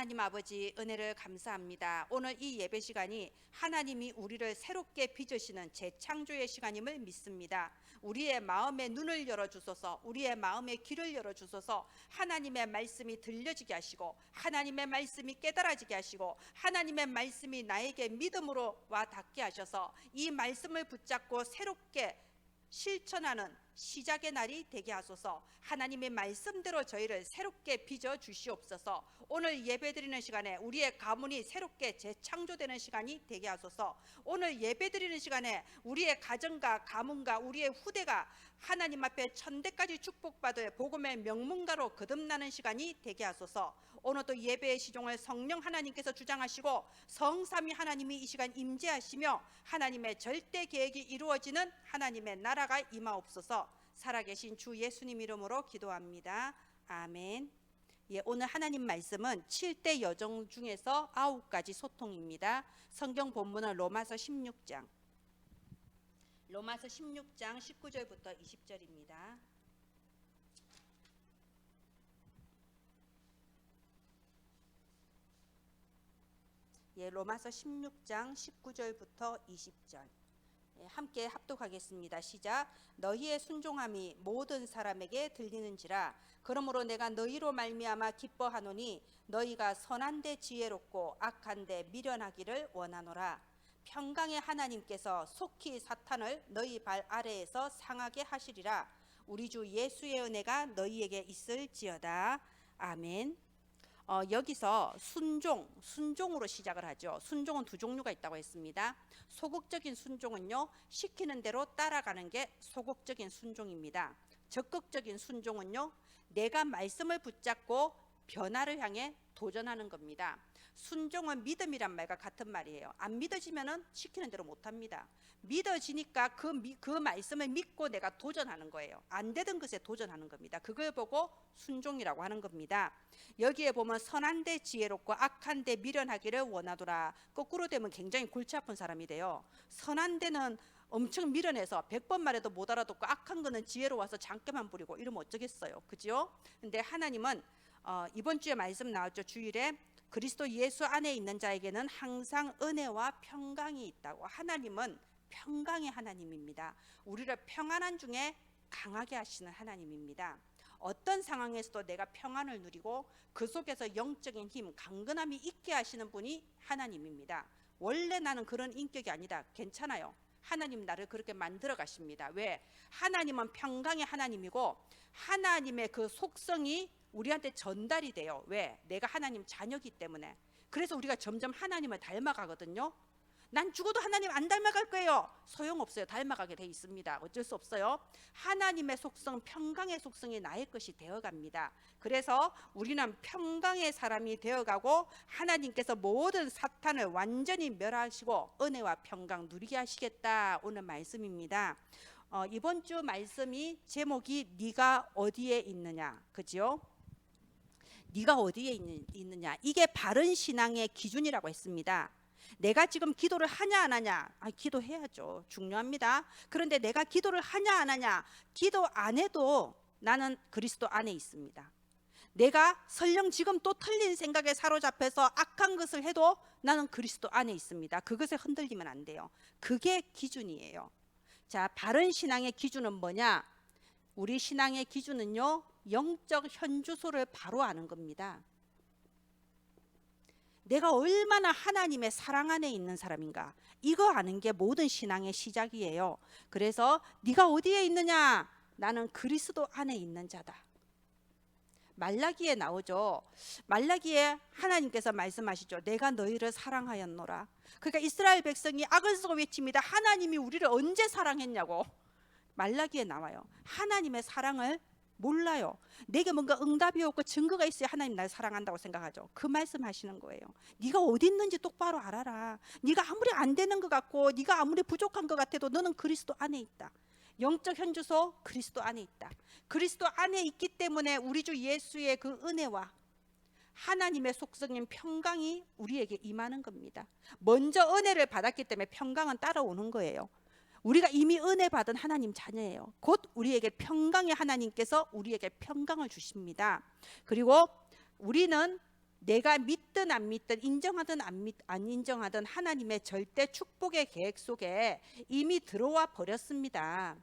하나님 아버지 은혜를 감사합니다. 오늘 이 예배 시간이 하나님이 우리를 새롭게 빚으시는 재창조의 시간임을 믿습니다. 우리의 마음의 눈을 열어주소서, 우리의 마음의 귀를 열어주소서. 하나님의 말씀이 들려지게 하시고, 하나님의 말씀이 깨달아지게 하시고, 하나님의 말씀이 나에게 믿음으로 와 닿게 하셔서 이 말씀을 붙잡고 새롭게 실천하는 시작의 날이 되게 하소서. 하나님의 말씀대로 저희를 새롭게 빚어 주시옵소서. 오늘 예배드리는 시간에 우리의 가문이 새롭게 재창조되는 시간이 되게 하소서. 오늘 예배드리는 시간에 우리의 가정과 가문과 우리의 후대가 하나님 앞에 천대까지 축복받을 복음의 명문가로 거듭나는 시간이 되게 하소서. 오늘도 예배의 시종을 성령 하나님께서 주장하시고 성삼위 하나님이 이 시간 임재하시며 하나님의 절대 계획이 이루어지는 하나님의 나라가 임하옵소서. 살아계신 주 예수님 이름으로 기도합니다. 아멘. 오늘 하나님 말씀은 7대 여정 중에서 9가지 소통입니다. 성경 본문은 로마서 16장 19절부터 20절입니다. 로마서 16장 19절부터 20절 함께 합독하겠습니다. 시작. 너희의 순종함이 모든 사람에게 들리는지라. 그러므로 내가 너희로 말미암아 기뻐하노니 너희가 선한데 지혜롭고 악한데 미련하기를 원하노라. 평강의 하나님께서 속히 사탄을 너희 발 아래에서 상하게 하시리라. 우리 주 예수의 은혜가 너희에게 있을지어다. 아멘. 여기서 순종으로 시작을 하죠. 순종은 두 종류가 있다고 했습니다. 소극적인 순종은요, 시키는 대로 따라가는 게 소극적인 순종입니다. 적극적인 순종은요, 내가 말씀을 붙잡고 변화를 향해 도전하는 겁니다. 순종은 믿음이란 말과 같은 말이에요. 안 믿어지면은 시키는 대로 못합니다. 믿어지니까 그 말씀을 믿고 내가 도전하는 거예요. 안 되던 것에 도전하는 겁니다. 그걸 보고 순종이라고 하는 겁니다. 여기에 보면 선한데 지혜롭고 악한데 미련하기를 원하더라. 거꾸로 되면 굉장히 골치 아픈 사람이 돼요. 선한 데는 엄청 미련해서 100번 말해도 못 알아듣고, 악한 거는 지혜로워서 장깨만 부리고 이러면 어쩌겠어요. 그죠? 근데 하나님은 이번 주에 말씀 나왔죠. 주일에 그리스도 예수 안에 있는 자에게는 항상 은혜와 평강이 있다고. 하나님은 평강의 하나님입니다. 우리를 평안한 중에 강하게 하시는 하나님입니다. 어떤 상황에서도 내가 평안을 누리고 그 속에서 영적인 힘, 강건함이 있게 하시는 분이 하나님입니다. 원래 나는 그런 인격이 아니다. 괜찮아요. 하나님 나를 그렇게 만들어 가십니다. 왜? 하나님은 평강의 하나님이고 하나님의 그 속성이 우리한테 전달이 돼요. 왜? 내가 하나님 자녀이기 때문에. 그래서 우리가 점점 하나님을 닮아가거든요. 난 죽어도 하나님 안 닮아갈 거예요. 소용없어요. 닮아가게 돼 있습니다. 어쩔 수 없어요. 하나님의 속성, 평강의 속성이 나의 것이 되어갑니다. 그래서 우리는 평강의 사람이 되어가고 하나님께서 모든 사탄을 완전히 멸하시고 은혜와 평강 누리게 하시겠다. 오늘 말씀입니다. 이번 주 말씀이 제목이 네가 어디에 있느냐, 그죠? 네가 어디에 있느냐, 이게 바른 신앙의 기준이라고 했습니다. 내가 지금 기도를 하냐 안 하냐, 기도해야죠. 중요합니다. 그런데 내가 기도를 하냐 안 하냐, 기도 안 해도 나는 그리스도 안에 있습니다. 내가 설령 지금 또 틀린 생각에 사로잡혀서 악한 것을 해도 나는 그리스도 안에 있습니다. 그것에 흔들리면 안 돼요. 그게 기준이에요. 자, 바른 신앙의 기준은 뭐냐? 우리 신앙의 기준은요, 영적 현주소를 바로 아는 겁니다. 내가 얼마나 하나님의 사랑 안에 있는 사람인가, 이거 아는 게 모든 신앙의 시작이에요. 그래서 네가 어디에 있느냐? 나는 그리스도 안에 있는 자다. 말라기에 나오죠. 말라기에 하나님께서 말씀하시죠. 내가 너희를 사랑하였노라. 그러니까 이스라엘 백성이 악을 쓰고 외칩니다. 하나님이 우리를 언제 사랑했냐고. 말라기에 나와요. 하나님의 사랑을 몰라요. 내게 뭔가 응답이 없고 증거가 있어야 하나님 날 사랑한다고 생각하죠. 그 말씀하시는 거예요. 네가 어디 있는지 똑바로 알아라. 네가 아무리 안 되는 것 같고 네가 아무리 부족한 것 같아도 너는 그리스도 안에 있다. 영적 현주소 그리스도 안에 있다. 그리스도 안에 있기 때문에 우리 주 예수의 그 은혜와 하나님의 속성인 평강이 우리에게 임하는 겁니다. 먼저 은혜를 받았기 때문에 평강은 따라오는 거예요. 우리가 이미 은혜 받은 하나님 자녀예요. 곧 우리에게 평강의 하나님께서 우리에게 평강을 주십니다. 그리고 우리는 내가 믿든 안 믿든 인정하든 안 인정하든 하나님의 절대 축복의 계획 속에 이미 들어와 버렸습니다.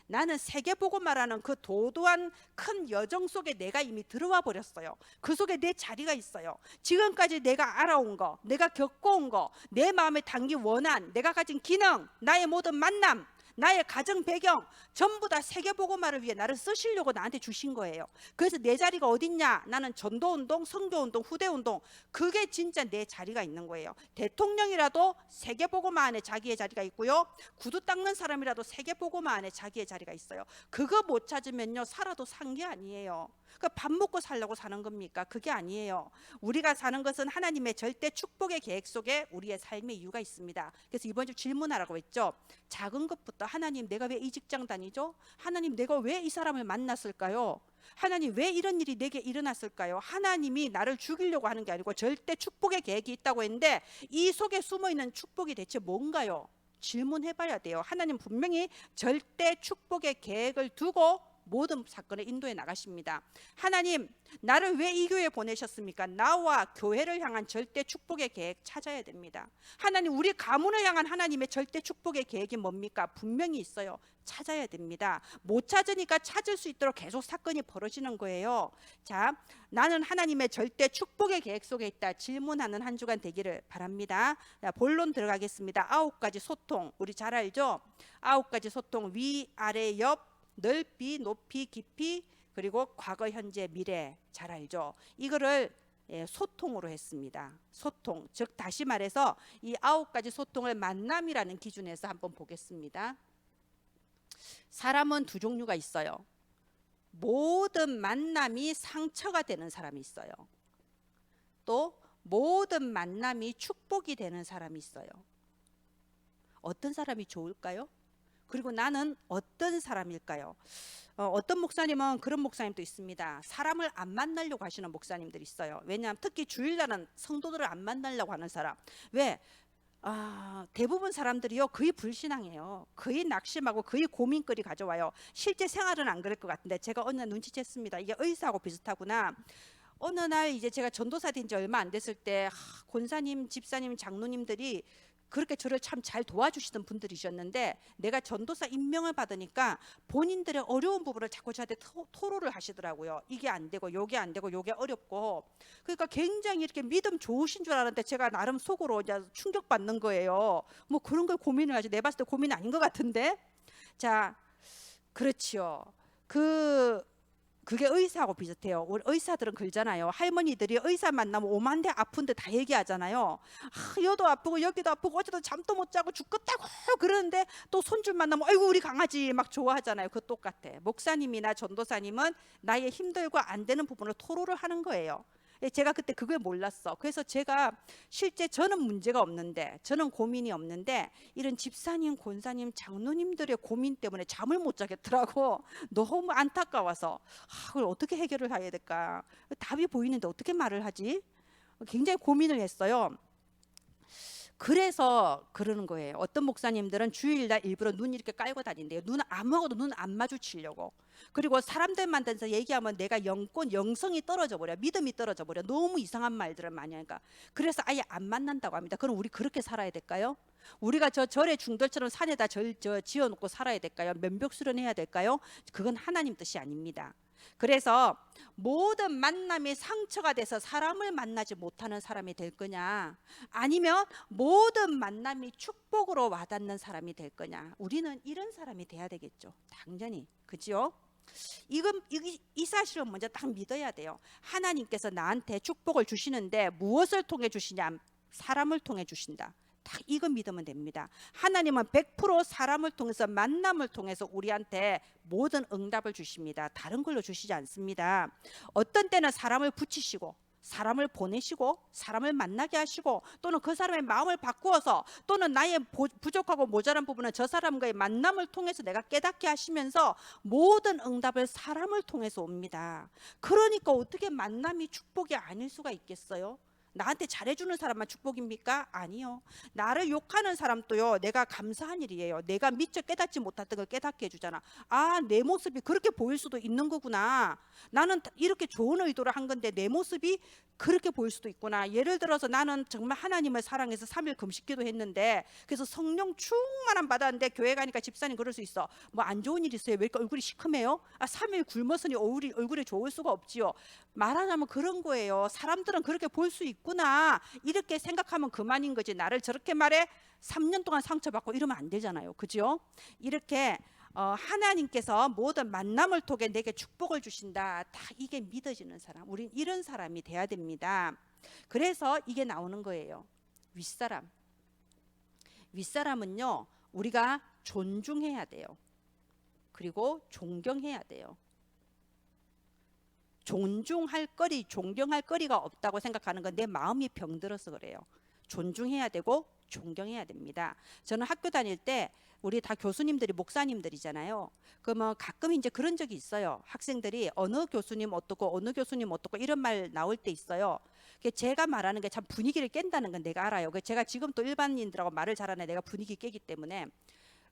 나는 세계복음화라는 그 도도한 큰 여정 속에 내가 이미 들어와 버렸어요. 그 속에 내 자리가 있어요. 지금까지 내가 알아온 거, 내가 겪어온 거, 내 마음에 담긴 원한, 내가 가진 기능, 나의 모든 만남, 나의 가정 배경 전부 다 세계복음화를 위해 나를 쓰시려고 나한테 주신 거예요. 그래서 내 자리가 어딨냐? 나는 전도운동, 선교운동, 후대운동, 그게 진짜 내 자리가 있는 거예요. 대통령이라도 세계복음화 안에 자기의 자리가 있고요, 구두 닦는 사람이라도 세계복음화 안에 자기의 자리가 있어요. 그거 못 찾으면요, 살아도 산 게 아니에요. 밥 먹고 살려고 사는 겁니까? 그게 아니에요. 우리가 사는 것은 하나님의 절대 축복의 계획 속에 우리의 삶의 이유가 있습니다. 그래서 이번 주 질문하라고 했죠. 작은 것부터, 하나님 내가 왜 이 직장 다니죠? 하나님 내가 왜 이 사람을 만났을까요? 하나님 왜 이런 일이 내게 일어났을까요? 하나님이 나를 죽이려고 하는 게 아니고 절대 축복의 계획이 있다고 했는데 이 속에 숨어있는 축복이 대체 뭔가요? 질문해봐야 돼요. 하나님 분명히 절대 축복의 계획을 두고 모든 사건에 인도해 나가십니다. 하나님 나를 왜 이 교회에 보내셨습니까? 나와 교회를 향한 절대 축복의 계획 찾아야 됩니다. 하나님 우리 가문을 향한 하나님의 절대 축복의 계획이 뭡니까? 분명히 있어요. 찾아야 됩니다. 못 찾으니까 찾을 수 있도록 계속 사건이 벌어지는 거예요. 자, 나는 하나님의 절대 축복의 계획 속에 있다. 질문하는 한 주간 되기를 바랍니다. 자, 본론 들어가겠습니다. 9가지 소통, 우리 잘 알죠? 9가지 소통, 위, 아래, 옆, 넓이, 높이, 깊이, 그리고 과거, 현재, 미래, 잘 알죠? 이거를 소통으로 했습니다. 소통, 즉 다시 말해서 이 9가지 소통을 만남이라는 기준에서 한번 보겠습니다. 사람은 두 종류가 있어요. 모든 만남이 상처가 되는 사람이 있어요. 또 모든 만남이 축복이 되는 사람이 있어요. 어떤 사람이 좋을까요? 그리고 나는 어떤 사람일까요? 어떤 목사님은 그런 목사님도 있습니다. 사람을 안 만나려고 하시는 목사님들이 있어요. 왜냐하면 특히 주일날은 성도들을 안 만나려고 하는 사람. 왜? 대부분 사람들이요 거의 불신앙이에요. 거의 낙심하고 거의 고민거리 가져와요. 실제 생활은 안 그럴 것 같은데 제가 어느 날 눈치챘습니다. 이게 의사하고 비슷하구나. 어느 날 이제 제가 전도사 된 지 얼마 안 됐을 때 권사님, 집사님, 장로님들이 그렇게 저를 참 잘 도와주시던 분들이셨는데 내가 전도사 임명을 받으니까 본인들의 어려운 부분을 자꾸 저한테 토로를 하시더라고요. 이게 안 되고 요게 안 되고 요게 어렵고. 그러니까 굉장히 이렇게 믿음 좋으신 줄 알았는데 제가 나름 속으로 이제 충격받는 거예요. 뭐 그런 걸 고민을 하지. 내가 봤을 때 고민 아닌 것 같은데. 자, 그렇지요. 그게 의사하고 비슷해요. 우리 의사들은 그러잖아요. 할머니들이 의사 만나면 오만대 아픈데 다 얘기하잖아요. 여도 아프고 여기도 아프고 어제도 잠도 못 자고 죽겠다고 그러는데 또 손주 만나면 아이고 우리 강아지 막 좋아하잖아요. 그거 똑같아. 목사님이나 전도사님은 나의 힘들고 안 되는 부분을 토로를 하는 거예요. 제가 그때 그걸 몰랐어. 그래서 제가 실제 저는 문제가 없는데, 저는 고민이 없는데 이런 집사님, 권사님, 장로님들의 고민 때문에 잠을 못 자겠더라고. 너무 안타까워서 그걸 어떻게 해결을 해야 될까? 답이 보이는데 어떻게 말을 하지? 굉장히 고민을 했어요. 그래서 그러는 거예요. 어떤 목사님들은 주일날 일부러 눈 이렇게 깔고 다닌대요. 눈 아무하고도 눈 안 마주치려고. 그리고 사람들만 대해서 얘기하면 내가 영성이 떨어져 버려. 믿음이 떨어져 버려. 너무 이상한 말들을 많이 하니까. 그래서 아예 안 만난다고 합니다. 그럼 우리 그렇게 살아야 될까요? 우리가 저 절의 중돌처럼 산에다 지어놓고 살아야 될까요? 면벽 수련해야 될까요? 그건 하나님 뜻이 아닙니다. 그래서 모든 만남이 상처가 돼서 사람을 만나지 못하는 사람이 될 거냐, 아니면 모든 만남이 축복으로 와닿는 사람이 될 거냐. 우리는 이런 사람이 돼야 되겠죠. 당연히. 그죠? 이 사실을 먼저 딱 믿어야 돼요. 하나님께서 나한테 축복을 주시는데 무엇을 통해 주시냐? 사람을 통해 주신다. 딱 이거 믿으면 됩니다. 하나님은 100% 사람을 통해서, 만남을 통해서 우리한테 모든 응답을 주십니다. 다른 걸로 주시지 않습니다. 어떤 때는 사람을 붙이시고, 사람을 보내시고, 사람을 만나게 하시고, 또는 그 사람의 마음을 바꾸어서, 또는 나의 부족하고 모자란 부분은 저 사람과의 만남을 통해서 내가 깨닫게 하시면서 모든 응답을 사람을 통해서 옵니다. 그러니까 어떻게 만남이 축복이 아닐 수가 있겠어요? 나한테 잘해주는 사람만 축복입니까? 아니요. 나를 욕하는 사람도요, 내가 감사한 일이에요. 내가 미처 깨닫지 못했던 걸 깨닫게 해주잖아. 아, 내 모습이 그렇게 보일 수도 있는 거구나. 나는 이렇게 좋은 의도를 한 건데 내 모습이 그렇게 보일 수도 있구나. 예를 들어서 나는 정말 하나님을 사랑해서 3일 금식기도 했는데, 그래서 성령 충만함 받았는데 교회 가니까 집사님 그럴 수 있어. 뭐 안 좋은 일 있어요? 왜 이렇게 얼굴이 시커매요? 아, 3일 굶었으니 얼굴이 좋을 수가 없지요. 말하자면 그런 거예요. 사람들은 그렇게 볼 수 있구나. 이렇게 생각하면 그만인 거지. 나를 저렇게 말해 3년 동안 상처받고 이러면 안 되잖아요. 그죠? 이렇게 하나님께서 모든 만남을 통해 내게 축복을 주신다. 다 이게 믿어지는 사람. 우린 이런 사람이 돼야 됩니다. 그래서 이게 나오는 거예요. 윗사람. 윗사람은요, 우리가 존중해야 돼요. 그리고 존경해야 돼요. 존중할 거리, 존경할 거리가 없다고 생각하는 건 내 마음이 병들어서 그래요. 존중해야 되고 존경해야 됩니다. 저는 학교 다닐 때 우리 다 교수님들이 목사님들이잖아요. 그러면 가끔 이제 그런 적이 있어요. 학생들이 어느 교수님 어떻고 어느 교수님 어떻고 이런 말 나올 때 있어요. 제가 말하는 게 참 분위기를 깬다는 건 내가 알아요. 제가 지금 또 일반인들하고 말을 잘하는 내가 분위기 깨기 때문에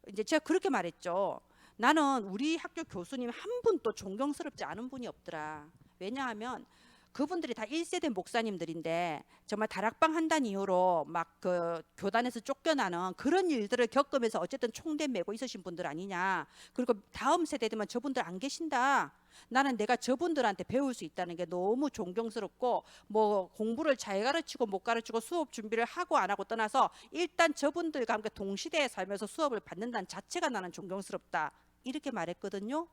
이제 제가 그렇게 말했죠. 나는 우리 학교 교수님 한 분도 존경스럽지 않은 분이 없더라. 왜냐하면 그분들이 다 1세대 목사님들인데 정말 다락방 한다는 이유로 막 그 교단에서 쫓겨나는 그런 일들을 겪으면서 어쨌든 총대 메고 있으신 분들 아니냐. 그리고 다음 세대 되면 저분들 안 계신다. 나는 내가 저분들한테 배울 수 있다는 게 너무 존경스럽고, 뭐 공부를 잘 가르치고 못 가르치고 수업 준비를 하고 안 하고 떠나서 일단 저분들과 함께 동시대에 살면서 수업을 받는다는 자체가 나는 존경스럽다. 이렇게 말했거든요.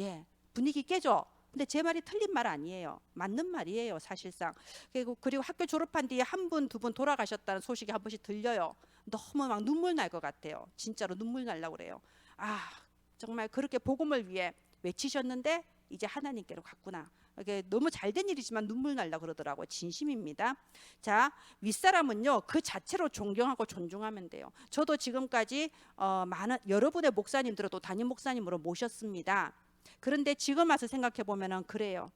예, 분위기 깨죠. 근데 제 말이 틀린 말 아니에요. 맞는 말이에요, 사실상. 그리고 학교 졸업한 뒤에 한 분, 두 분 돌아가셨다는 소식이 한 번씩 들려요. 너무 막 눈물 날 것 같아요. 진짜로 눈물 날라고 그래요. 아, 정말 그렇게 복음을 위해 외치셨는데 이제 하나님께로 갔구나. 이게 너무 잘된 일이지만 눈물 날라 그러더라고요. 진심입니다. 자, 윗사람은요, 그 자체로 존경하고 존중하면 돼요. 저도 지금까지 많은 여러분의 목사님들도 담임 목사님으로 모셨습니다. 그런데 지금 와서 생각해 보면은 그래요.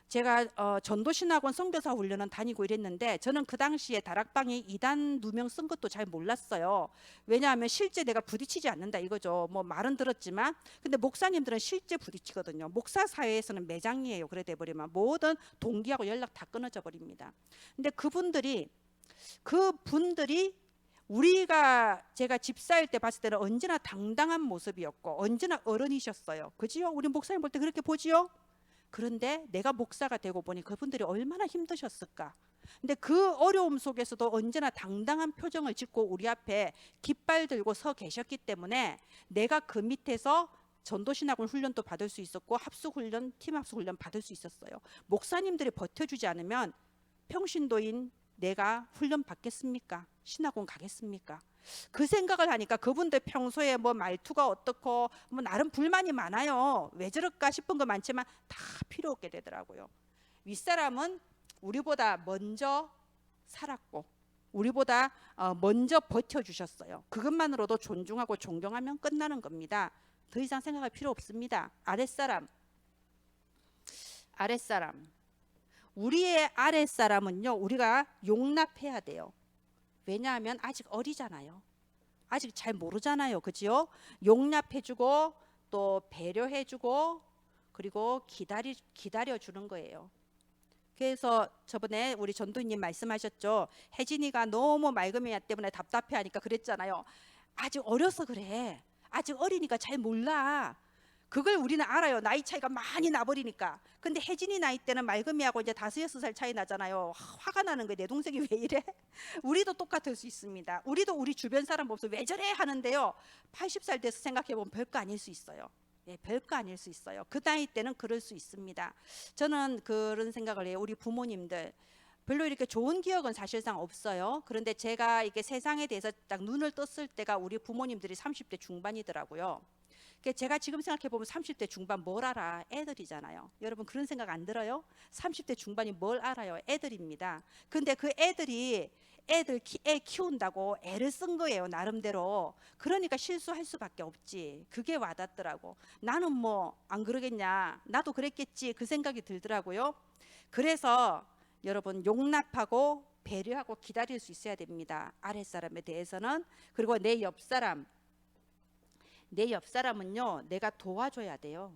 제가 전도신학원 선교사 훈련은 다니고 이랬는데 저는 그 당시에 다락방에 이단 누명 쓴 것도 잘 몰랐어요. 왜냐하면 실제 내가 부딪히지 않는다 이거죠. 뭐 말은 들었지만, 근데 목사님들은 실제 부딪히거든요. 목사 사회에서는 매장이에요. 그래 돼버리면 모든 동기하고 연락 다 끊어져 버립니다. 근데 그분들이 제가 집사일 때 봤을 때는 언제나 당당한 모습이었고 언제나 어른이셨어요. 그지요? 우리 목사님 볼 때 그렇게 보지요? 그런데 내가 목사가 되고 보니 그분들이 얼마나 힘드셨을까. 근데 그 어려움 속에서도 언제나 당당한 표정을 짓고 우리 앞에 깃발 들고 서 계셨기 때문에 내가 그 밑에서 전도신학원 훈련도 받을 수 있었고 합숙훈련, 팀합숙훈련 받을 수 있었어요. 목사님들이 버텨주지 않으면 평신도인 내가 훈련 받겠습니까? 신학원 가겠습니까? 그 생각을 하니까 그분들 평소에 뭐 말투가 어떻고 뭐 나름 불만이 많아요. 왜 저럴까 싶은 거 많지만 다 필요 없게 되더라고요. 윗사람은 우리보다 먼저 살았고 우리보다 먼저 버텨주셨어요. 그것만으로도 존중하고 존경하면 끝나는 겁니다. 더 이상 생각할 필요 없습니다. 아랫사람. 우리의 아랫사람은요, 우리가 용납해야 돼요. 왜냐하면 아직 어리잖아요. 아직 잘 모르잖아요. 그죠? 용납해주고 또 배려해주고 그리고 기다려주는 거예요. 그래서 저번에 우리 전도님 말씀하셨죠. 혜진이가 너무 맑음이야 때문에 답답해하니까 그랬잖아요. 아직 어려서 그래. 아직 어리니까 잘 몰라. 그걸 우리는 알아요. 나이 차이가 많이 나버리니까. 근데 혜진이 나이 때는 맑음이하고 이제 5-6살 차이 나잖아요. 화가 나는 거예요. 내 동생이 왜 이래? 우리도 똑같을 수 있습니다. 우리도 우리 주변 사람 보면서 왜 저래 하는데요. 80살 돼서 생각해보면 별거 아닐 수 있어요. 예, 별거 아닐 수 있어요. 그 나이 때는 그럴 수 있습니다. 저는 그런 생각을 해요. 우리 부모님들 별로 이렇게 좋은 기억은 사실상 없어요. 그런데 제가 이게 세상에 대해서 딱 눈을 떴을 때가 우리 부모님들이 30대 중반이더라고요. 제가 지금 생각해보면 30대 중반 뭘 알아? 애들이잖아요. 여러분 그런 생각 안 들어요? 30대 중반이 뭘 알아요? 애들입니다. 근데 그 애들이 애 키운다고 애를 쓴 거예요. 나름대로. 그러니까 실수할 수밖에 없지. 그게 와닿더라고. 나는 뭐 안 그러겠냐. 나도 그랬겠지. 그 생각이 들더라고요. 그래서 여러분 용납하고 배려하고 기다릴 수 있어야 됩니다. 아랫사람에 대해서는. 그리고 내 옆사람은요, 내가 도와줘야 돼요.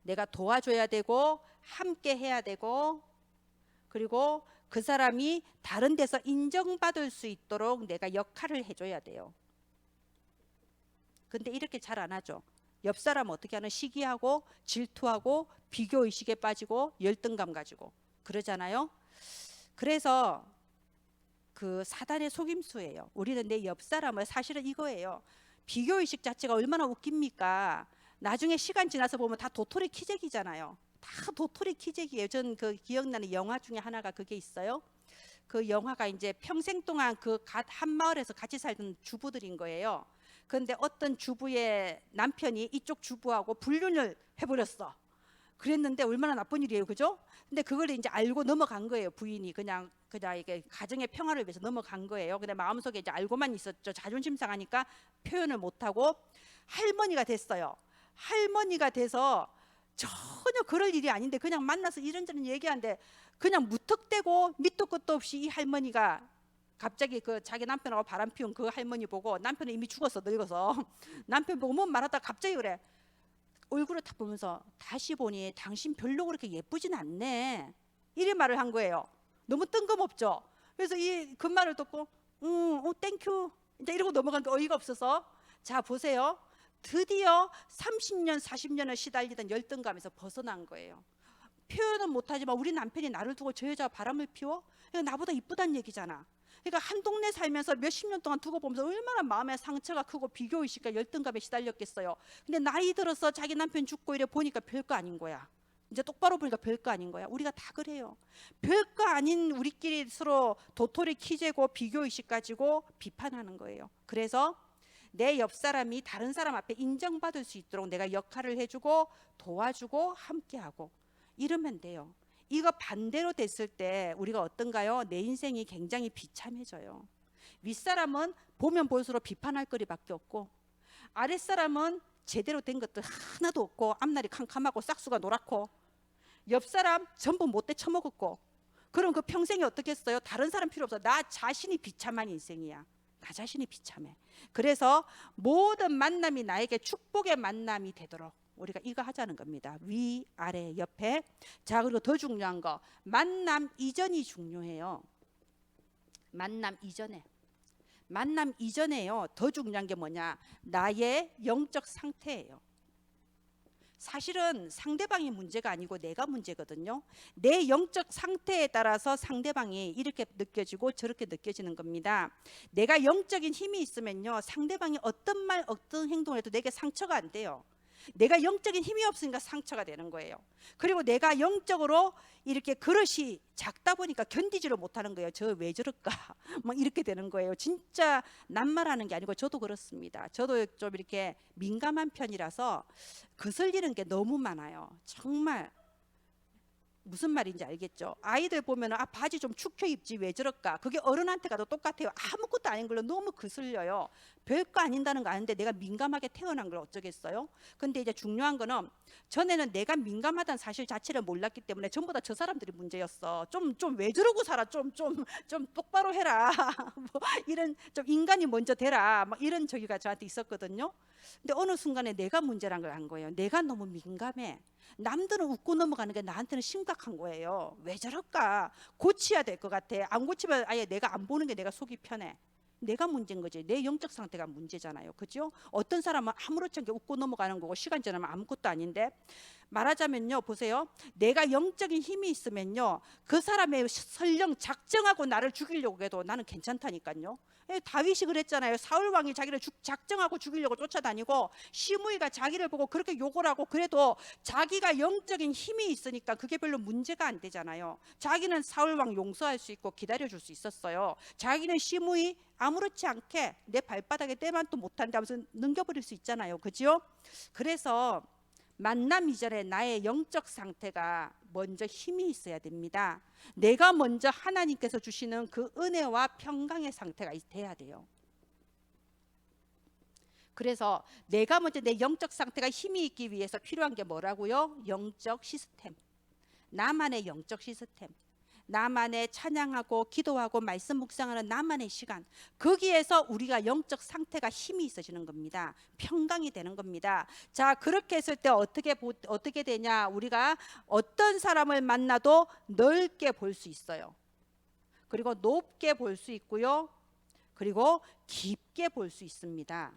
내가 도와줘야 되고 함께 해야 되고, 그리고 그 사람이 다른 데서 인정받을 수 있도록 내가 역할을 해줘야 돼요. 근데 이렇게 잘 안 하죠. 옆 사람 어떻게 하는, 시기하고 질투하고 비교의식에 빠지고 열등감 가지고 그러잖아요. 그래서 그 사단의 속임수예요. 우리는 내 옆 사람을, 사실은 이거예요. 비교의식 자체가 얼마나 웃깁니까? 나중에 시간 지나서 보면 다 도토리 키재기잖아요. 다 도토리 키재기예요. 전 그 기억나는 영화 중에 하나가 그게 있어요. 그 영화가 이제 평생 동안 그 한 마을에서 같이 살던 주부들인 거예요. 그런데 어떤 주부의 남편이 이쪽 주부하고 불륜을 해버렸어. 그랬는데 얼마나 나쁜 일이에요, 그죠? 근데 그걸 이제 알고 넘어간 거예요. 부인이 그냥 이게 가정의 평화를 위해서 넘어간 거예요. 근데 마음속에 이제 알고만 있었죠. 자존심 상하니까 표현을 못하고 할머니가 됐어요. 할머니가 돼서 전혀 그럴 일이 아닌데 그냥 만나서 이런저런 얘기하는데 그냥 무턱대고 밑도 끝도 없이 이 할머니가 갑자기 그 자기 남편하고 바람 피운 그 할머니 보고, 남편은 이미 죽었어, 늙어서. 남편 보고 뭐 말하다가 갑자기 그래. 얼굴을 딱 보면서, 다시 보니 당신 별로 그렇게 예쁘진 않네, 이런 말을 한 거예요. 너무 뜬금없죠. 그래서 그 말을 듣고 땡큐 이제 이러고 넘어가는 게 어이가 없어서. 자 보세요, 드디어 30년 40년을 시달리던 열등감에서 벗어난 거예요. 표현은 못하지만 우리 남편이 나를 두고 저 여자와 바람을 피워? 나보다 이쁘다는 얘기잖아. 그러니까 한 동네 살면서 몇십 년 동안 두고 보면서 얼마나 마음의 상처가 크고 비교의식과 열등감에 시달렸겠어요. 근데 나이 들어서 자기 남편 죽고 이래 보니까 별거 아닌 거야. 이제 똑바로 보니까 별거 아닌 거야. 우리가 다 그래요. 별거 아닌 우리끼리 서로 도토리 키재고 비교의식 가지고 비판하는 거예요. 그래서 내 옆 사람이 다른 사람 앞에 인정받을 수 있도록 내가 역할을 해주고 도와주고 함께하고 이러면 돼요. 이거 반대로 됐을 때 우리가 어떤가요? 내 인생이 굉장히 비참해져요. 윗사람은 보면 볼수록 비판할 거리밖에 없고, 아랫사람은 제대로 된 것들 하나도 없고 앞날이 캄캄하고 싹수가 노랗고, 옆사람 전부 못돼 처먹었고. 그럼 그 평생이 어떻겠어요? 다른 사람 필요 없어. 나 자신이 비참한 인생이야. 나 자신이 비참해. 그래서 모든 만남이 나에게 축복의 만남이 되도록 우리가 이거 하자는 겁니다. 위, 아래, 옆에. 자, 그리고 더 중요한 거, 만남 이전이 중요해요. 만남 이전에요. 더 중요한 게 뭐냐? 나의 영적 상태예요. 사실은 상대방이 문제가 아니고 내가 문제거든요. 내 영적 상태에 따라서 상대방이 이렇게 느껴지고 저렇게 느껴지는 겁니다. 내가 영적인 힘이 있으면요, 상대방이 어떤 말 어떤 행동을 해도 내게 상처가 안 돼요. 내가 영적인 힘이 없으니까 상처가 되는 거예요. 그리고 내가 영적으로 이렇게 그릇이 작다 보니까 견디지를 못하는 거예요. 저 왜 저럴까? 막 이렇게 되는 거예요. 진짜 낱말하는 게 아니고 저도 그렇습니다. 저도 좀 이렇게 민감한 편이라서 거슬리는 게 너무 많아요. 정말 무슨 말인지 알겠죠? 아이들 보면 바지 좀 축혀 입지 왜 저럴까? 그게 어른한테 가도 똑같아요. 아무것도 아닌 걸로 너무 거슬려요. 별거 아닌다는 거 아는데 내가 민감하게 태어난 걸 어쩌겠어요? 근데 이제 중요한 거는, 전에는 내가 민감하다는 사실 자체를 몰랐기 때문에 전부 다 저 사람들이 문제였어. 좀 왜 저러고 살아? 좀 똑바로 해라. 뭐 이런, 좀 인간이 먼저 되라. 막 이런 저기가 저한테 있었거든요. 근데 어느 순간에 내가 문제란 걸 안 거예요. 내가 너무 민감해. 남들은 웃고 넘어가는 게 나한테는 심각한 거예요. 왜 저럴까? 고쳐야 될 것 같아. 안 고치면 아예 내가 안 보는 게 내가 속이 편해. 내가 문제인 거지. 내 영적 상태가 문제잖아요. 그죠? 어떤 사람은 아무렇지 않게 웃고 넘어가는 거고 시간 지나면 아무것도 아닌데, 말하자면요, 보세요. 내가 영적인 힘이 있으면요, 그 사람의 설령 작정하고 나를 죽이려고 해도 나는 괜찮다니까요. 다윗이 그랬잖아요. 사울 왕이 자기를 작정하고 죽이려고 쫓아다니고, 시므이가 자기를 보고 그렇게 욕을 하고, 그래도 자기가 영적인 힘이 있으니까 그게 별로 문제가 안 되잖아요. 자기는 사울 왕 용서할 수 있고 기다려줄 수 있었어요. 자기는 시므이 아무렇지 않게 내 발바닥에 때만도 못한다 하면서 넘겨버릴 수 있잖아요. 그죠? 그래서 만남 이전에 나의 영적 상태가 먼저 힘이 있어야 됩니다. 내가 먼저 하나님께서 주시는 그 은혜와 평강의 상태가 돼야 돼요. 그래서 내가 먼저 내 영적 상태가 힘이 있기 위해서 필요한 게 뭐라고요? 영적 시스템. 나만의 영적 시스템. 나만의 찬양하고 기도하고 말씀 묵상하는 나만의 시간, 거기에서 우리가 영적 상태가 힘이 있어지는 겁니다. 평강이 되는 겁니다. 자, 그렇게 했을 때 어떻게 되냐? 우리가 어떤 사람을 만나도 넓게 볼 수 있어요. 그리고 높게 볼 수 있고요. 그리고 깊게 볼 수 있습니다.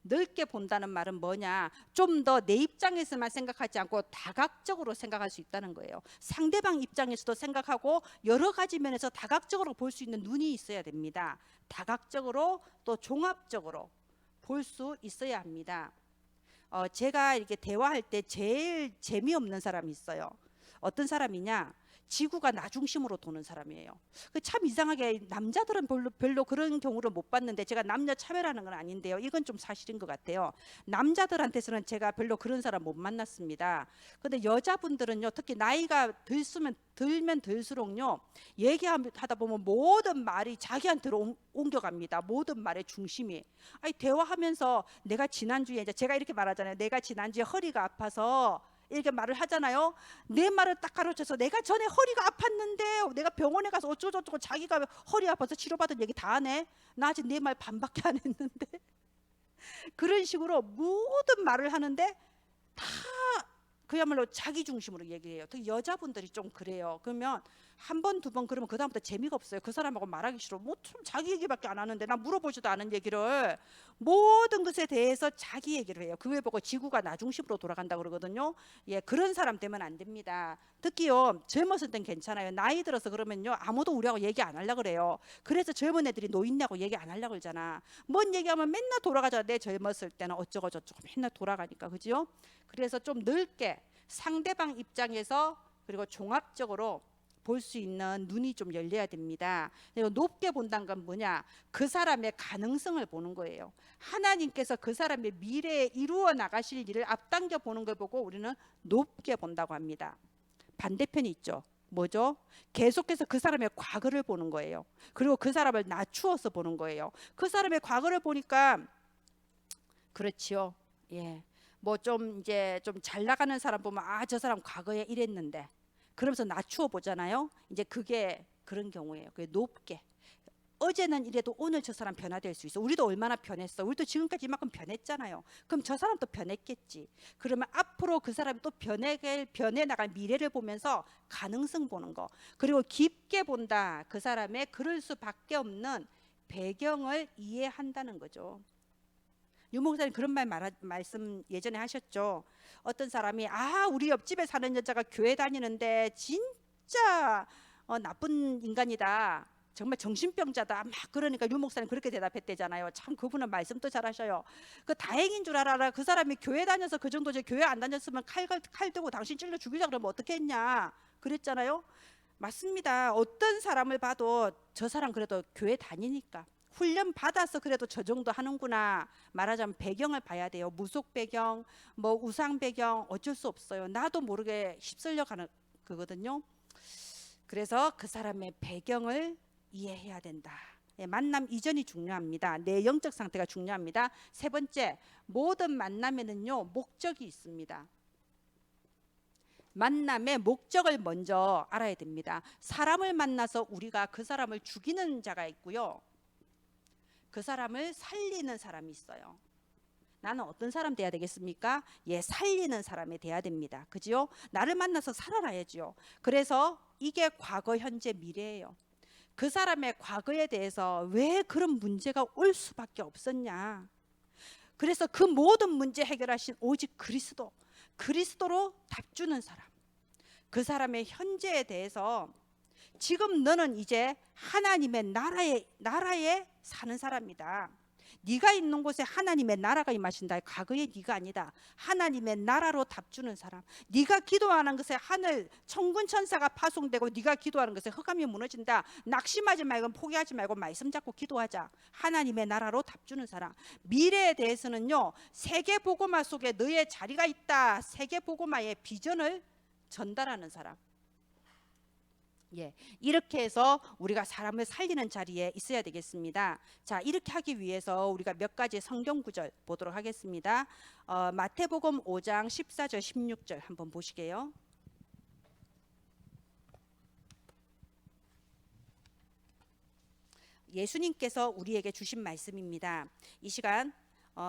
넓게 본다는 말은 뭐냐? 좀 더 내 입장에서만 생각하지 않고 다각적으로 생각할 수 있다는 거예요. 상대방 입장에서도 생각하고 여러 가지 면에서 다각적으로 볼 수 있는 눈이 있어야 됩니다. 다각적으로 또 종합적으로 볼 수 있어야 합니다. 제가 이렇게 대화할 때 제일 재미없는 사람이 있어요. 어떤 사람이냐? 지구가 나 중심으로 도는 사람이에요. 참 이상하게 남자들은 별로 그런 경우를 못 봤는데, 제가 남녀 차별하는 건 아닌데요, 이건 좀 사실인 것 같아요. 남자들한테서는 제가 별로 그런 사람 못 만났습니다. 근데 여자분들은요, 특히 나이가 들면 들수록요, 얘기하다 보면 모든 말이 자기한테로 옮겨갑니다. 모든 말의 중심이. 아니, 대화하면서 내가 지난주에, 이제 제가 이렇게 말하잖아요. 내가 지난주에 허리가 아파서, 이렇게 말을 하잖아요. 내 말을 딱 가로쳐서 내가 전에 허리가 아팠는데 내가 병원에 가서 어쩌고저쩌고, 자기가 허리 아파서 치료받은 얘기 다 하네. 나 아직 내 말 반밖에 안 했는데. 그런 식으로 모든 말을 하는데 다 그야말로 자기 중심으로 얘기해요. 특히 여자분들이 좀 그래요. 그러면 한 번, 두 번 그러면 그 다음부터 재미가 없어요. 그 사람하고 말하기 싫어. 뭐 좀 자기 얘기밖에 안 하는데, 나 물어보지도 않은 얘기를 모든 것에 대해서 자기 얘기를 해요. 그걸 보고 지구가 나 중심으로 돌아간다 그러거든요. 예, 그런 사람 되면 안 됩니다. 특히요, 젊었을 땐 괜찮아요. 나이 들어서 그러면요, 아무도 우리하고 얘기 안 하려고 그래요. 그래서 젊은 애들이 노인네하고 얘기 안 하려고 그러잖아. 뭔 얘기하면 맨날 돌아가잖아. 내 젊었을 때는 어쩌고 저쩌고 맨날 돌아가니까, 그죠? 그래서 좀 넓게 상대방 입장에서, 그리고 종합적으로 볼 수 있는 눈이 좀 열려야 됩니다. 그리고 높게 본다는 건 뭐냐? 그 사람의 가능성을 보는 거예요. 하나님께서 그 사람의 미래에 이루어 나가실 일을 앞당겨 보는 걸 보고 우리는 높게 본다고 합니다. 반대편이 있죠. 뭐죠? 계속해서 그 사람의 과거를 보는 거예요. 그리고 그 사람을 낮추어서 보는 거예요. 그 사람의 과거를 보니까, 그렇지요. 예. 뭐 좀 이제 좀 잘 나가는 사람 보면, 아, 저 사람 과거에 이랬는데, 그러면서 낮추어 보잖아요. 이제 그게 그런 경우예요. 그게 높게. 어제는 이래도 오늘 저 사람 변화될 수 있어. 우리도 얼마나 변했어. 우리도 지금까지 이만큼 변했잖아요. 그럼 저 사람도 변했겠지. 그러면 앞으로 그 사람이 또 변해 나갈 미래를 보면서 가능성 보는 거. 그리고 깊게 본다. 그 사람의 그럴 수밖에 없는 배경을 이해한다는 거죠. 유 목사님 그런 말씀 예전에 하셨죠. 어떤 사람이, 아, 우리 옆집에 사는 여자가 교회 다니는데 진짜 나쁜 인간이다, 정말 정신병자다, 막 그러니까 유 목사님 그렇게 대답했대잖아요. 참 그분은 말씀도 잘하셔요. 그 다행인 줄 알아라. 그 사람이 교회 다녀서 그 정도, 교회 안 다녔으면 칼 들고 당신 찔러 죽이자 그러면 어떻게 했냐 그랬잖아요. 맞습니다. 어떤 사람을 봐도 저 사람 그래도 교회 다니니까, 훈련 받아서 그래도 저 정도 하는구나, 말하자면 배경을 봐야 돼요. 무속 배경, 뭐 우상 배경, 어쩔 수 없어요. 나도 모르게 휩쓸려 가는 거거든요. 그래서 그 사람의 배경을 이해해야 된다. 예, 만남 이전이 중요합니다. 내 영적 상태가 중요합니다. 세 번째, 모든 만남에는요, 목적이 있습니다. 만남의 목적을 먼저 알아야 됩니다. 사람을 만나서 우리가 그 사람을 죽이는 자가 있고요, 그 사람을 살리는 사람이 있어요. 나는 어떤 사람 돼야 되겠습니까? 예, 살리는 사람이 돼야 됩니다. 그죠? 나를 만나서 살아나야죠. 그래서 이게 과거, 현재, 미래예요. 그 사람의 과거에 대해서 왜 그런 문제가 올 수밖에 없었냐. 그래서 그 모든 문제 해결하신 오직 그리스도로 답주는 사람. 그 사람의 현재에 대해서, 지금 너는 이제 하나님의 나라에 사는 사람이다. 네가 있는 곳에 하나님의 나라가 임하신다. 과거의 네가 아니다. 하나님의 나라로 답주는 사람. 네가 기도하는 것에 하늘 천군 천사가 파송되고 네가 기도하는 것에 흑암이 무너진다. 낙심하지 말고 포기하지 말고 말씀 잡고 기도하자. 하나님의 나라로 답주는 사람. 미래에 대해서는요, 세계복음화 속에 너의 자리가 있다. 세계복음화의 비전을 전달하는 사람. 예, 이렇게 해서 우리가 사람을 살리는 자리에 있어야 되겠습니다. 자, 이렇게 하기 위해서 우리가 몇 가지 성경 구절 보도록 하겠습니다. 마태복음 5장 14절 16절 한번 보시게요. 예수님께서 우리에게 주신 말씀입니다. 이 시간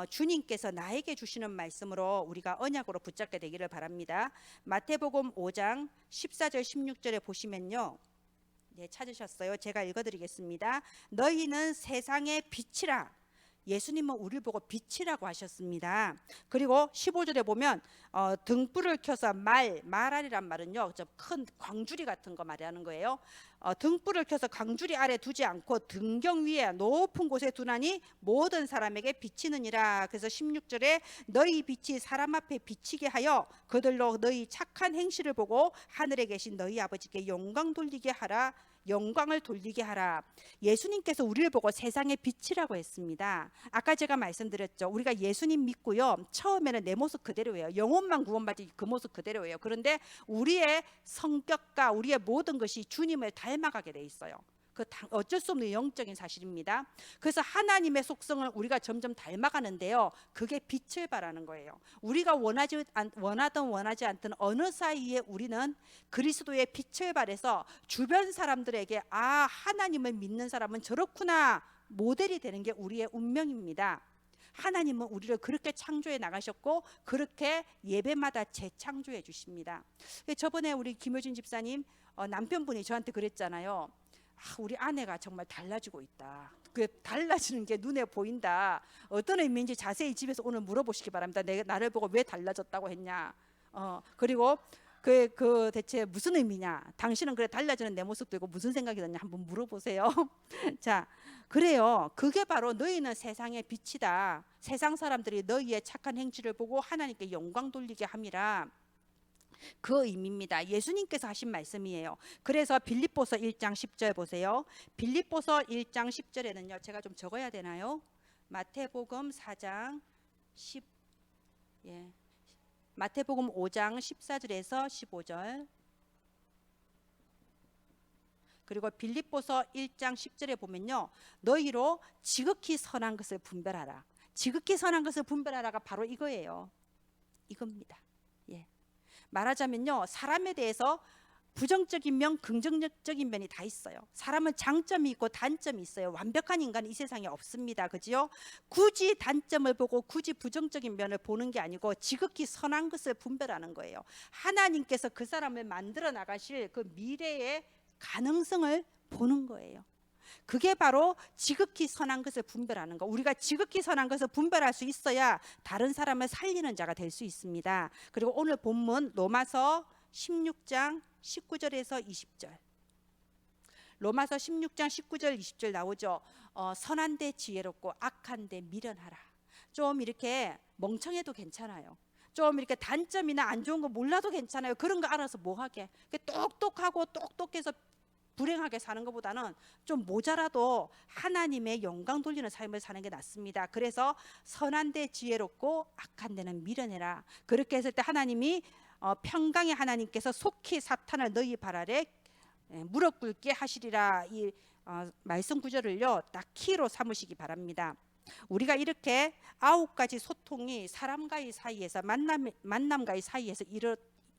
주님께서 나에게 주시는 말씀으로 우리가 언약으로 붙잡게 되기를 바랍니다. 마태복음 5장 14절 16절에 보시면요. 네, 찾으셨어요? 제가 읽어드리겠습니다. 너희는 세상의 빛이라. 예수님은 우리를 보고 빛이라고 하셨습니다. 그리고 15절에 보면 등불을 켜서 말알이란 말은요, 좀 큰 광주리 같은 거 말하는 거예요. 등불을 켜서 광주리 아래 두지 않고 등경 위에 높은 곳에 두나니 모든 사람에게 비치느니라. 그래서 16절에 너희 빛이 사람 앞에 비치게 하여 그들로 너희 착한 행실을 보고 하늘에 계신 너희 아버지께 영광을 돌리게 하라. 예수님께서 우리를 보고 세상의 빛이라고 했습니다. 아까 제가 말씀드렸죠. 우리가 예수님 믿고요, 처음에는 내 모습 그대로예요. 영혼만 구원받지 그 모습 그대로예요. 그런데 우리의 성격과 우리의 모든 것이 주님을 닮아가게 돼 있어요. 그 어쩔 수 없는 영적인 사실입니다. 그래서 하나님의 속성을 우리가 점점 닮아가는데요, 그게 빛을 발하는 거예요. 우리가 원하든 원하지 않든 어느 사이에 우리는 그리스도의 빛을 발해서 주변 사람들에게 하나님을 믿는 사람은 저렇구나 모델이 되는 게 우리의 운명입니다. 하나님은 우리를 그렇게 창조해 나가셨고 그렇게 예배마다 재창조해 주십니다. 저번에 우리 김효진 집사님 남편분이 저한테 그랬잖아요. 우리 아내가 정말 달라지고 있다. 그 달라지는 게 눈에 보인다. 어떤 의미인지 자세히 집에서 오늘 물어보시기 바랍니다. 내가 나를 보고 왜 달라졌다고 했냐. 그리고 그 대체 무슨 의미냐. 당신은 그래 달라지는 내 모습도 있고 무슨 생각이 드냐 한번 물어보세요. 자, 그래요. 그게 바로 너희는 세상의 빛이다. 세상 사람들이 너희의 착한 행실을 보고 하나님께 영광 돌리게 함이라. 그 의미입니다. 예수님께서 하신 말씀이에요. 그래서 빌립보서 1장 10절 보세요. 빌립보서 1장 10절에는요. 제가 좀 적어야 되나요? 마태복음 4장 10 마태복음 5장 14절에서 15절. 그리고 빌립보서 1장 10절에 보면요. 너희로 지극히 선한 것을 분별하라. 지극히 선한 것을 분별하라가 바로 이거예요. 이겁니다. 말하자면요, 사람에 대해서 부정적인 면, 긍정적인 면이 다 있어요. 사람은 장점이 있고 단점이 있어요. 완벽한 인간은 이 세상에 없습니다. 그죠? 굳이 단점을 보고 굳이 부정적인 면을 보는 게 아니고 지극히 선한 것을 분별하는 거예요. 하나님께서 그 사람을 만들어 나가실 그 미래의 가능성을 보는 거예요. 그게 바로 지극히 선한 것을 분별하는 거. 우리가 지극히 선한 것을 분별할 수 있어야 다른 사람을 살리는 자가 될 수 있습니다. 그리고 오늘 본문 로마서 16장 19절에서 20절. 로마서 16장 19절 20절 나오죠. 선한데 지혜롭고 악한데 미련하라. 좀 이렇게 멍청해도 괜찮아요. 좀 이렇게 단점이나 안 좋은 거 몰라도 괜찮아요. 그런 거 알아서 뭐 하게. 똑똑하고 똑똑해서 불행하게 사는 것보다는 좀 모자라도 하나님의 영광 돌리는 삶을 사는 게 낫습니다. 그래서 선한데 지혜롭고 악한 데는 미련해라. 그렇게 했을 때 하나님이 평강의 하나님께서 속히 사탄을 너희 발 아래 무릎 꿇게 하시리라. 이 말씀 구절을요 딱 키로 삼으시기 바랍니다. 우리가 이렇게 9가지 소통이 사람과의 사이에서 만남과의 사이에서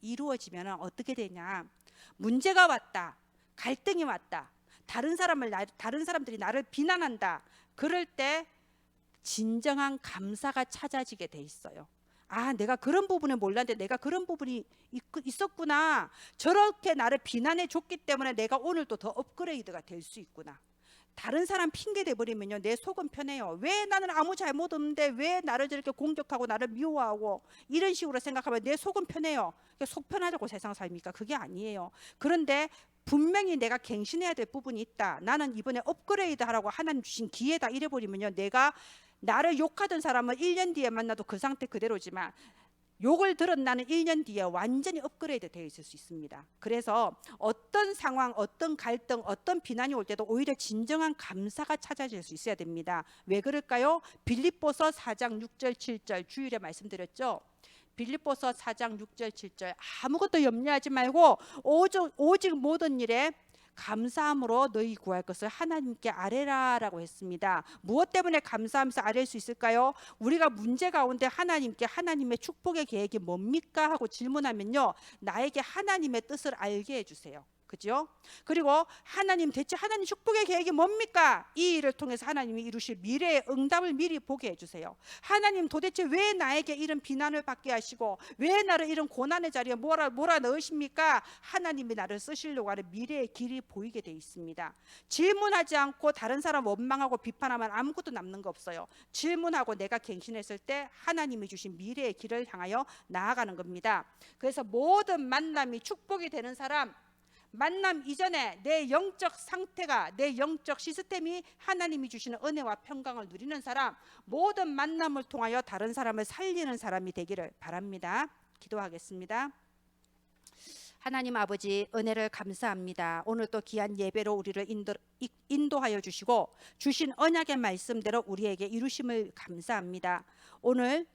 이루어지면 어떻게 되냐. 문제가 왔다. 갈등이 왔다. 다른 사람들이 나를 비난한다. 그럴 때 진정한 감사가 찾아지게 돼 있어요. 내가 그런 부분을 몰랐는데 내가 그런 부분이 있었구나. 저렇게 나를 비난해 줬기 때문에 내가 오늘도 더 업그레이드가 될 수 있구나. 다른 사람 핑계 대버리면요 내 속은 편해요. 왜 나는 아무 잘못 없는데 왜 나를 저렇게 공격하고 나를 미워하고 이런 식으로 생각하면 내 속은 편해요. 속 편하자고 세상 살입니까? 그게 아니에요. 그런데 분명히 내가 갱신해야 될 부분이 있다. 나는 이번에 업그레이드 하라고 하나님 주신 기회다 이래버리면요 내가 나를 욕하던 사람은 1년 뒤에 만나도 그 상태 그대로지만 욕을 들은 나는 1년 뒤에 완전히 업그레이드 되어 있을 수 있습니다. 그래서 어떤 상황, 어떤 갈등, 어떤 비난이 올 때도 오히려 진정한 감사가 찾아질 수 있어야 됩니다. 왜 그럴까요? 빌립보서 4장 6절 7절 주일에 말씀드렸죠. 빌립보서 4장 6절 7절 아무것도 염려하지 말고 오직 모든 일에 감사함으로 너희 구할 것을 하나님께 아뢰라라고 했습니다. 무엇 때문에 감사하면서 아뢰일 수 있을까요? 우리가 문제 가운데 하나님께 하나님의 축복의 계획이 뭡니까? 하고 질문하면요 나에게 하나님의 뜻을 알게 해주세요. 그죠? 그리고 하나님, 대체 하나님 축복의 계획이 뭡니까? 이 일을 통해서 하나님이 이루실 미래의 응답을 미리 보게 해주세요. 하나님, 도대체 왜 나에게 이런 비난을 받게 하시고 왜 나를 이런 고난의 자리에 몰아넣으십니까? 하나님이 나를 쓰시려고 하는 미래의 길이 보이게 돼 있습니다. 질문하지 않고 다른 사람 원망하고 비판하면 아무것도 남는 거 없어요. 질문하고 내가 갱신했을 때 하나님이 주신 미래의 길을 향하여 나아가는 겁니다. 그래서 모든 만남이 축복이 되는 사람, 만남 이전에 내 영적 상태가, 내 영적 시스템이 하나님이 주시는 은혜와 평강을 누리는 사람, 모든 만남을 통하여 다른 사람을 살리는 사람이 되기를 바랍니다. 기도하겠습니다. 하나님 아버지, 은혜를 감사합니다. 오늘 또 귀한 예배로 우리를 인도하여 주시고 주신 언약의 말씀대로 우리에게 이루심을 감사합니다. 오늘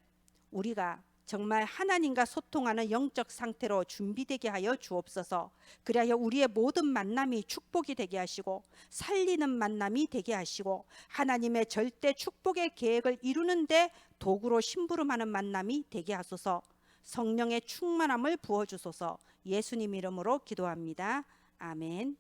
우리가 정말 하나님과 소통하는 영적 상태로 준비되게 하여 주옵소서. 그리하여 우리의 모든 만남이 축복이 되게 하시고 살리는 만남이 되게 하시고 하나님의 절대 축복의 계획을 이루는데 도구로 심부름하는 만남이 되게 하소서. 성령의 충만함을 부어주소서. 예수님 이름으로 기도합니다. 아멘.